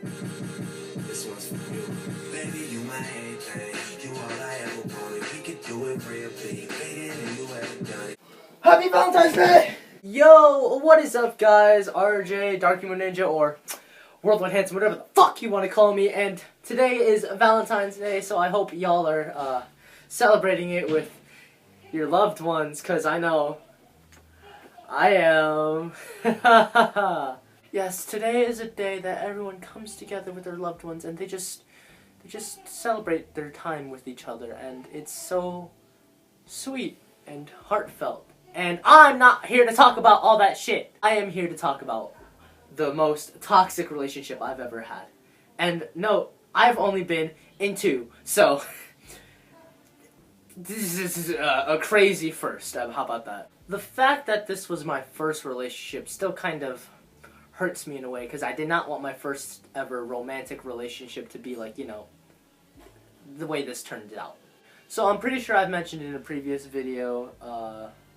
This one's for you. Baby, you my everything. You all I ever wanted. We could do it real big. Better than you ever done it. Happy Valentine's Day! Yo, what is up, guys? RJ, Dark Human Ninja, or Worldwide Handsome, whatever the fuck you want to call me. And today is Valentine's Day, so I hope y'all are celebrating it with your loved ones, because I know I am. Yes, today is a day that everyone comes together with their loved ones, and they just celebrate their time with each other, and it's so sweet and heartfelt. And I'm not here to talk about all that shit. I am here to talk about the most toxic relationship I've ever had. And no, I've only been in 2, so this is a crazy first. How about that? The fact that this was my first relationship still kind of hurts me in a way, because I did not want my first ever romantic relationship to be like, you know, the way this turned out. So I'm pretty sure I've mentioned in a previous video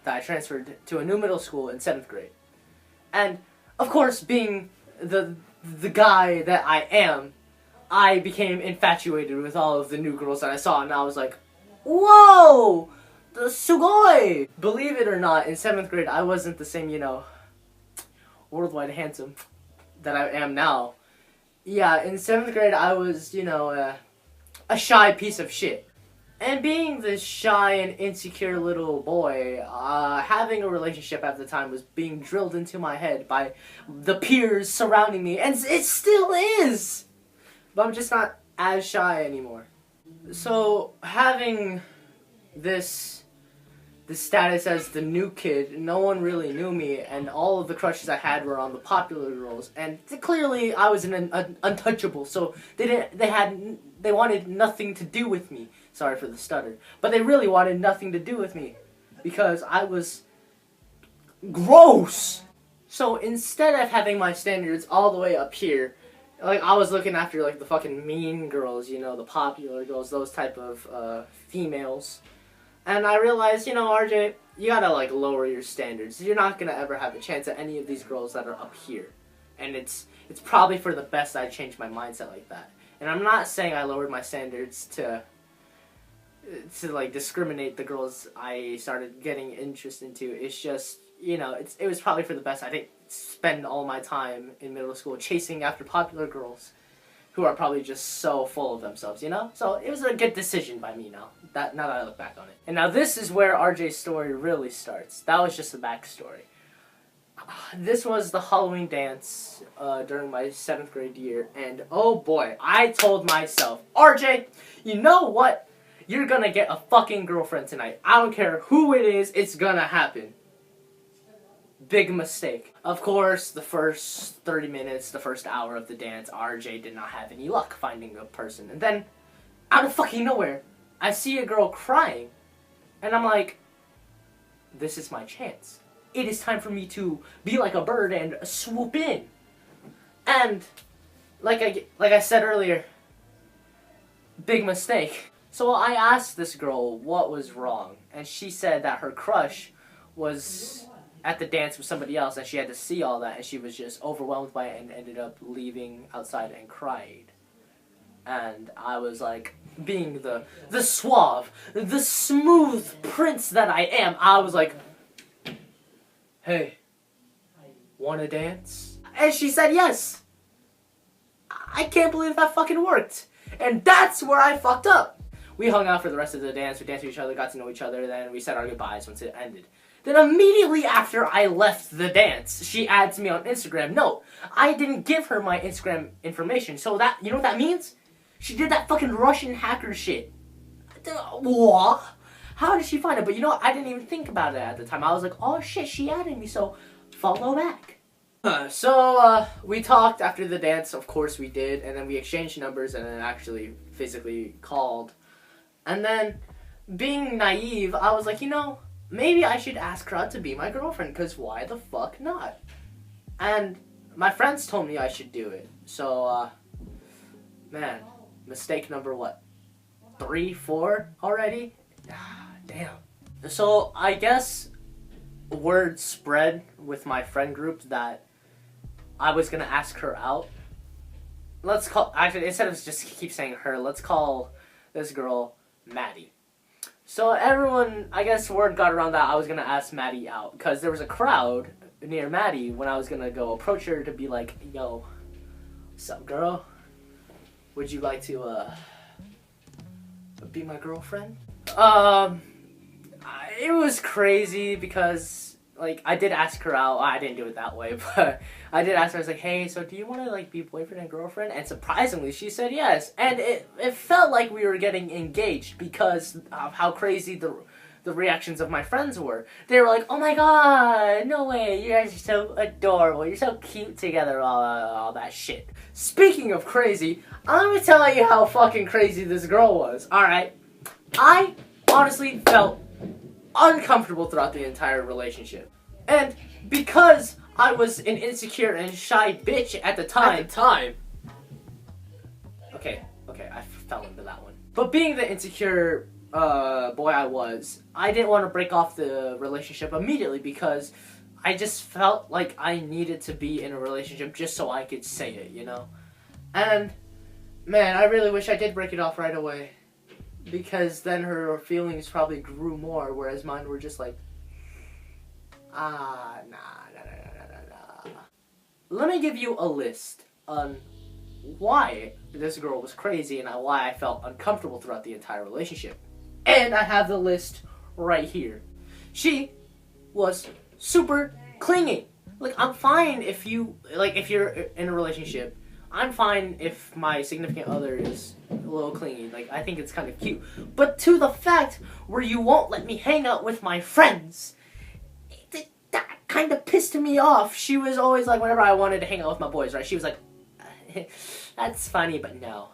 that I transferred to a new middle school in 7th grade. And, of course, being the guy that I am, I became infatuated with all of the new girls that I saw, and I was like, whoa! Sugoi! Believe it or not, in 7th grade, I wasn't the same, you know, worldwide handsome that I am now. Yeah, in 7th grade, I was, you know, a shy piece of shit. And being this shy and insecure little boy, having a relationship at the time was being drilled into my head by the peers surrounding me, and it still is! But I'm just not as shy anymore. So, having this status as the new kid, no one really knew me, and all of the crushes I had were on the popular girls, and clearly I was an untouchable, so they wanted nothing to do with me. Sorry for the stutter. But they really wanted nothing to do with me, because I was gross! So instead of having my standards all the way up here, like, I was looking after, like, the fucking mean girls, you know, the popular girls, those type of females. And I realized, you know, RJ, you gotta, like, lower your standards. You're not gonna ever have a chance at any of these girls that are up here. And it's probably for the best I changed my mindset like that. And I'm not saying I lowered my standards to like, discriminate the girls I started getting interest into. It's just, you know, it was probably for the best. I didn't spend all my time in middle school chasing after popular girls who are probably just so full of themselves, you know? So it was a good decision by me now that I look back on it. And now this is where RJ's story really starts. That was just the backstory. This was the Halloween dance during my 7th grade year, and oh boy, I told myself, RJ, you know what? You're gonna get a fucking girlfriend tonight. I don't care who it is, it's gonna happen. Big mistake. Of course, the first 30 minutes, the first hour of the dance, RJ did not have any luck finding a person. And then, out of fucking nowhere, I see a girl crying. And I'm like, this is my chance. It is time for me to be like a bird and swoop in. And, like I said earlier, big mistake. So I asked this girl what was wrong. And she said that her crush was at the dance with somebody else, and she had to see all that, and she was just overwhelmed by it and ended up leaving outside and cried. And I was like, being the suave, the smooth prince that I am, I was like, hey, wanna dance? And she said yes. I can't believe that fucking worked. And that's where I fucked up. We hung out for the rest of the dance, we danced with each other, got to know each other, then we said our goodbyes once it ended. Then immediately after I left the dance, she adds me on Instagram. No, I didn't give her my Instagram information, so that, you know what that means? She did that fucking Russian hacker shit. What? How did she find it? But you know what? I didn't even think about it at the time. I was like, oh shit, she added me, so follow back. So we talked after the dance, of course we did, and then we exchanged numbers and then actually physically called. And then, being naive, I was like, you know, maybe I should ask her out to be my girlfriend, because why the fuck not? And my friends told me I should do it. So, man, mistake number what? 3, 4 already? Damn. So, I guess word spread with my friend group that I was gonna ask her out. let's call, actually, instead of just keep saying her, let's call this girl Maddie. So everyone, I guess word got around that I was going to ask Maddie out, because there was a crowd near Maddie when I was going to go approach her to be like, yo, what's up, girl? Would you like to, be my girlfriend? It was crazy because, like, I did ask her out. I didn't do it that way, but I did ask her. I was like, hey, so do you want to, like, be boyfriend and girlfriend? And surprisingly, she said yes. And it felt like we were getting engaged because of how crazy the reactions of my friends were. They were like, oh my god, no way, you guys are so adorable, you're so cute together, all that shit. Speaking of crazy, I'm gonna tell you how fucking crazy this girl was, alright? I honestly felt uncomfortable throughout the entire relationship. And because I was an insecure and shy bitch at the time. Okay, I fell into that one. But being the insecure boy I was, I didn't want to break off the relationship immediately because I just felt like I needed to be in a relationship just so I could say it, you know? And, man, I really wish I did break it off right away. Because then her feelings probably grew more, whereas mine were just like, nah. Let me give you a list on why this girl was crazy and why I felt uncomfortable throughout the entire relationship. And I have the list right here. She was super clingy. Like, I'm fine if you're in a relationship. I'm fine if my significant other is a little clingy. Like, I think it's kind of cute. But to the fact where you won't let me hang out with my friends, that kind of pissed me off. She was always like, whenever I wanted to hang out with my boys, right? She was like, that's funny, but no.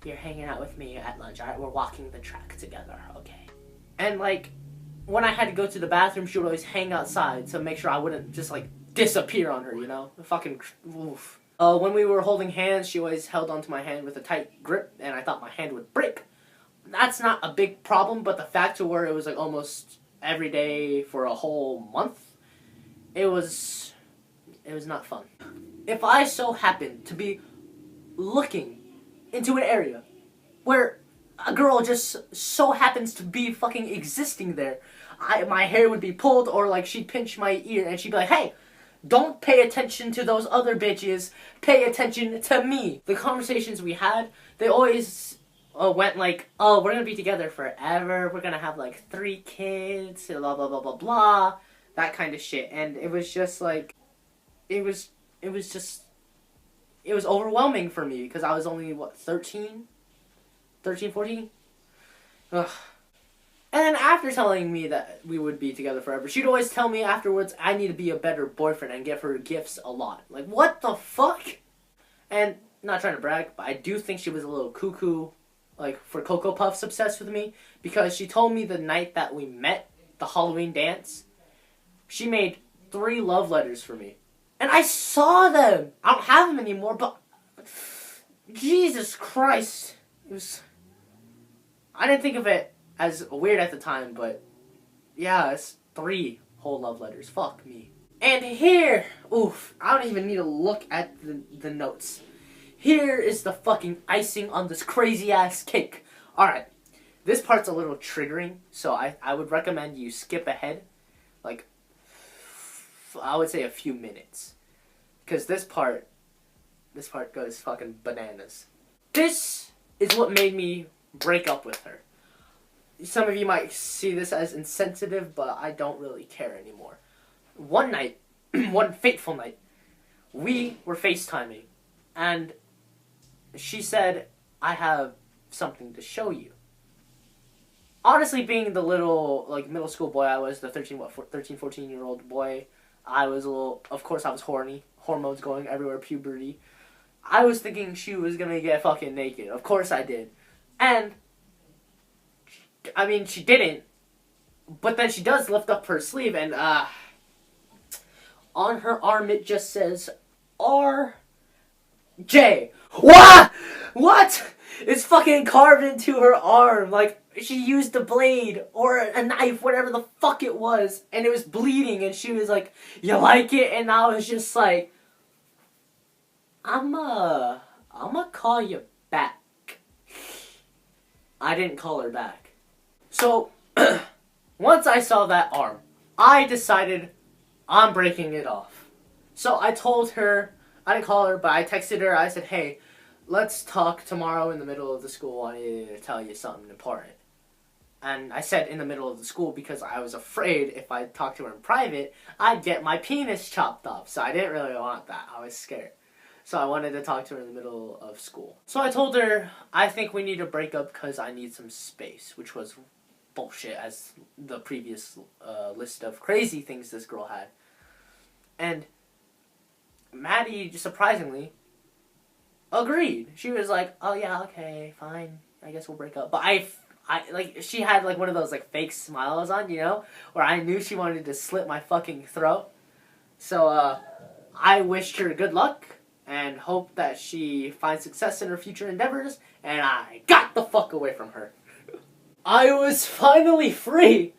You're hanging out with me at lunch, alright? We're walking the track together, okay? And, like, when I had to go to the bathroom, she would always hang outside to make sure I wouldn't just, like, disappear on her, you know? Fucking, oof. When we were holding hands, she always held onto my hand with a tight grip, and I thought my hand would break. That's not a big problem, but the fact to where it was, like, almost every day for a whole month, it was not fun. If I so happened to be looking into an area where a girl just so happens to be fucking existing there, my hair would be pulled, or, like, she'd pinch my ear, and she'd be like, hey, don't pay attention to those other bitches, pay attention to me. The conversations we had, they always went like, oh, we're gonna be together forever, we're gonna have like 3 kids, blah blah blah blah blah, that kind of shit. And it was just like, it was overwhelming for me because I was only, what, 13, 14? Ugh. And then after telling me that we would be together forever, she'd always tell me afterwards I need to be a better boyfriend and give her gifts a lot. Like, what the fuck? And, not trying to brag, but I do think she was a little cuckoo, like, for Cocoa Puffs obsessed with me, because she told me the night that we met, the Halloween dance, she made 3 love letters for me. And I saw them! I don't have them anymore, but Jesus Christ. I didn't think of it as weird at the time, but yeah, it's 3 whole love letters. Fuck me. And here, oof, I don't even need to look at the notes. Here is the fucking icing on this crazy ass cake. Alright, this part's a little triggering, so I would recommend you skip ahead, like, I would say a few minutes. Because this part goes fucking bananas. This is what made me break up with her. Some of you might see this as insensitive, but I don't really care anymore. One night, one fateful night, we were FaceTiming, and she said, I have something to show you. Honestly, being the little, like, middle school boy I was, the 13, 14-year-old boy, I was a little, of course I was horny, hormones going everywhere, puberty. I was thinking she was gonna get fucking naked. Of course I did. And I mean, she didn't, but then she does lift up her sleeve, and, on her arm it just says, R.J. What? What? It's fucking carved into her arm, like, she used a blade, or a knife, whatever the fuck it was, and it was bleeding, and she was like, you like it? And I was just like, I'm I'm gonna call you back. I didn't call her back. So, once I saw that arm, I decided I'm breaking it off. So I told her, I didn't call her, but I texted her. I said, hey, let's talk tomorrow in the middle of the school. I need to tell you something important. And I said in the middle of the school because I was afraid if I talked to her in private, I'd get my penis chopped off. So I didn't really want that. I was scared. So I wanted to talk to her in the middle of school. So I told her, I think we need to break up because I need some space, which was bullshit as the previous list of crazy things this girl had. And Maddie, surprisingly, agreed. She was like, oh yeah, okay, fine. I guess we'll break up. But I like, she had like one of those like fake smiles on, you know, where I knew she wanted to slit my fucking throat. So I wished her good luck and hope that she finds success in her future endeavors, and I got the fuck away from her. I was finally free,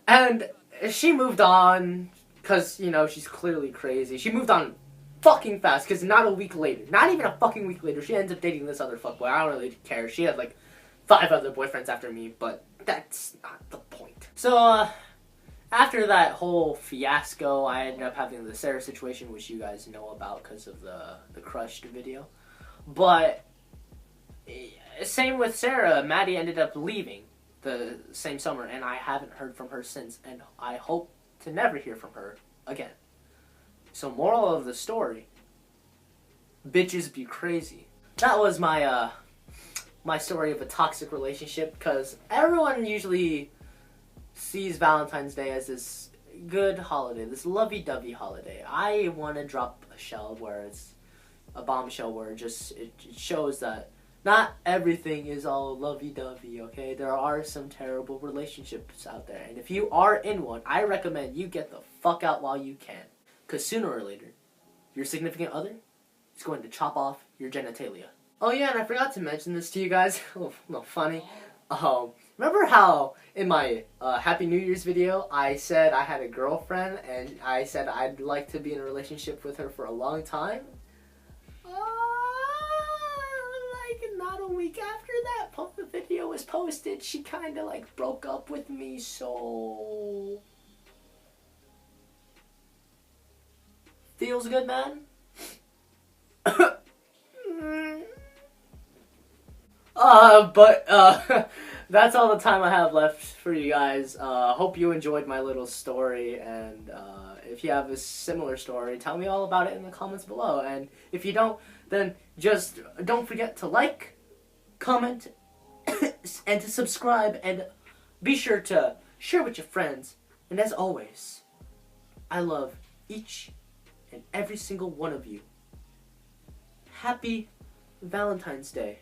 and she moved on, because, you know, she's clearly crazy. She moved on fucking fast, because not a week later, not even a fucking week later, she ends up dating this other fuckboy. I don't really care. She had like 5 other boyfriends after me, but that's not the point. So, after that whole fiasco, I ended up having the Sarah situation, which you guys know about because of the crushed video. But, same with Sarah, Maddie ended up leaving the same summer, and I haven't heard from her since, and I hope to never hear from her again. So, moral of the story, bitches be crazy. That was my, my story of a toxic relationship, because everyone usually sees Valentine's Day as this good holiday, this lovey-dovey holiday. I want to drop a shell where it's a bombshell where it shows that not everything is all lovey-dovey, okay? There are some terrible relationships out there, and if you are in one, I recommend you get the fuck out while you can, because sooner or later, your significant other is going to chop off your genitalia. Oh yeah, and I forgot to mention this to you guys. A little funny. Remember how in my Happy New Year's video I said I had a girlfriend and I said I'd like to be in a relationship with her for a long time? Like not a week after that the video was posted, she kind of like broke up with me, so... Feels good, man? That's all the time I have left for you guys. Hope you enjoyed my little story, and if you have a similar story, tell me all about it in the comments below. And if you don't, then just don't forget to like, comment, and to subscribe, and be sure to share with your friends. And as always, I love each and every single one of you. Happy Valentine's Day.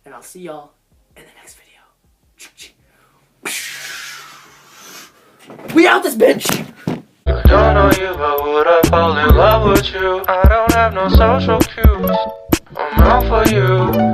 And I'll see y'all in the next video. We out this bitch! I don't know you, but would I fall in love with you? I don't have no social cues. I'm out for you.